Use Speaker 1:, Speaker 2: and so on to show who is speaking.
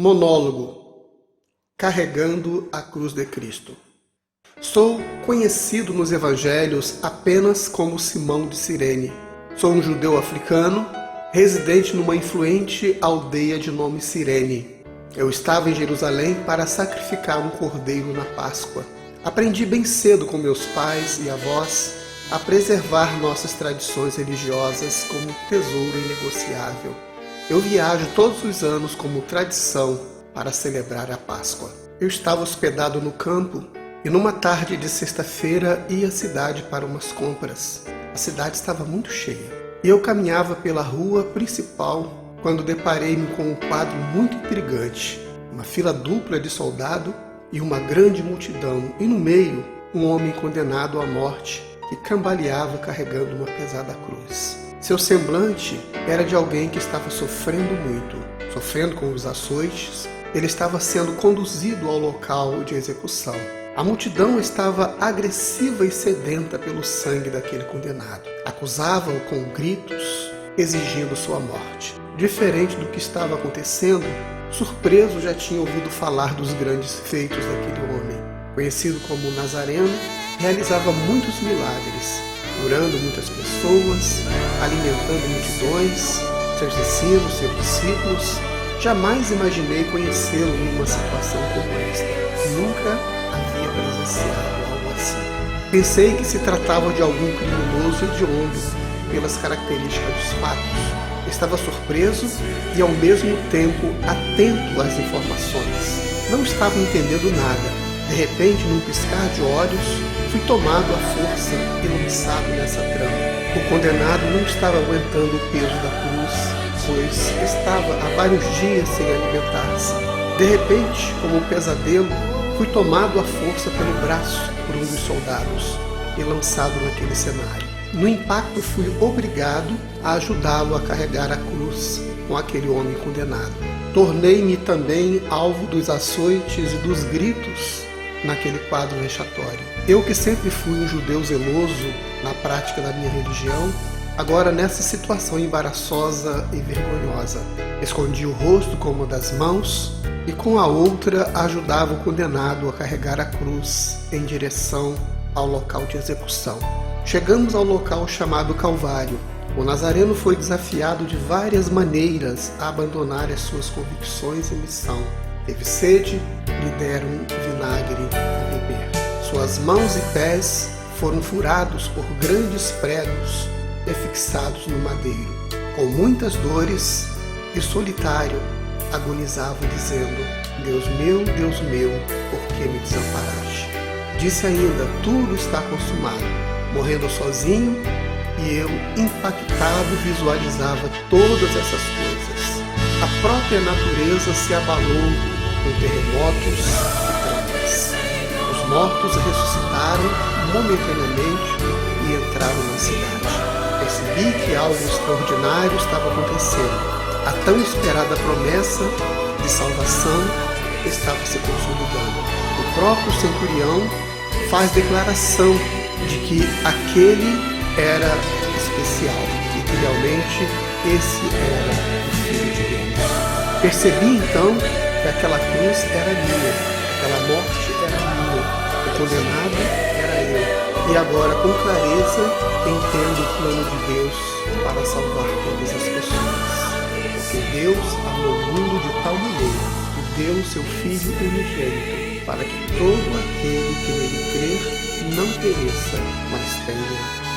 Speaker 1: Monólogo: Carregando a cruz de Cristo. Sou conhecido nos evangelhos apenas como Simão de Cirene. Sou um judeu africano, residente numa influente aldeia de nome Cirene. Eu estava em Jerusalém para sacrificar um cordeiro na Páscoa. Aprendi bem cedo com meus pais e avós a preservar nossas tradições religiosas como tesouro inegociável. Eu viajo todos os anos como tradição para celebrar a Páscoa. Eu estava hospedado no campo e numa tarde de sexta-feira ia à cidade para umas compras. A cidade estava muito cheia e eu caminhava pela rua principal quando deparei-me com um quadro muito intrigante. Uma fila dupla de soldado e uma grande multidão, e no meio um homem condenado à morte que cambaleava carregando uma pesada cruz. Seu semblante era de alguém que estava sofrendo muito, sofrendo com os açoites. Ele estava sendo conduzido ao local de execução. A multidão estava agressiva e sedenta pelo sangue daquele condenado. Acusavam-o com gritos, exigindo sua morte. Diferente do que estava acontecendo, surpreso já tinha ouvido falar dos grandes feitos daquele homem. Conhecido como Nazareno, realizava muitos milagres, curando muitas pessoas, alimentando multidões, seus ensinos, seus discípulos. Jamais imaginei conhecê-lo numa situação como esta. Nunca havia presenciado algo assim. Pensei que se tratava de algum criminoso hediondo, pelas características dos fatos. Estava surpreso e ao mesmo tempo atento às informações. Não estava entendendo nada. De repente, num piscar de olhos, fui tomado à força e lançado nessa trama. O condenado não estava aguentando o peso da cruz, pois estava há vários dias sem alimentar-se. De repente, como um pesadelo, fui tomado à força pelo braço por um dos soldados e lançado naquele cenário. No impacto, fui obrigado a ajudá-lo a carregar a cruz com aquele homem condenado. Tornei-me também alvo dos açoites e dos gritos naquele quadro vexatório. Eu que sempre fui um judeu zeloso na prática da minha religião, agora nessa situação embaraçosa e vergonhosa, escondi o rosto com uma das mãos e com a outra ajudava o condenado a carregar a cruz em direção ao local de execução. Chegamos ao local chamado Calvário. O Nazareno foi desafiado de várias maneiras a abandonar as suas convicções e missão. Teve sede, lhe deram vinagre a beber. Suas mãos e pés foram furados por grandes pregos e fixados no madeiro. Com muitas dores e solitário, agonizava dizendo: Deus meu, por que me desamparaste? Disse ainda: tudo está consumado. Morrendo sozinho, e eu, impactado, visualizava todas essas coisas. A própria natureza se abalou com terremotos e trevas. Os mortos ressuscitaram momentaneamente e entraram na cidade. Percebi que algo extraordinário estava acontecendo. A tão esperada promessa de salvação estava se consolidando. O próprio centurião faz declaração de que aquele era especial e que realmente esse era o Filho de Deus. Percebi então que aquela cruz era minha, aquela morte era minha, o condenado era eu. E agora, com clareza, entendo o plano de Deus para salvar todas as pessoas. Porque Deus amou o mundo de tal maneira que deu o seu Filho unigênito, para que todo aquele que nele crer não pereça, mas tenha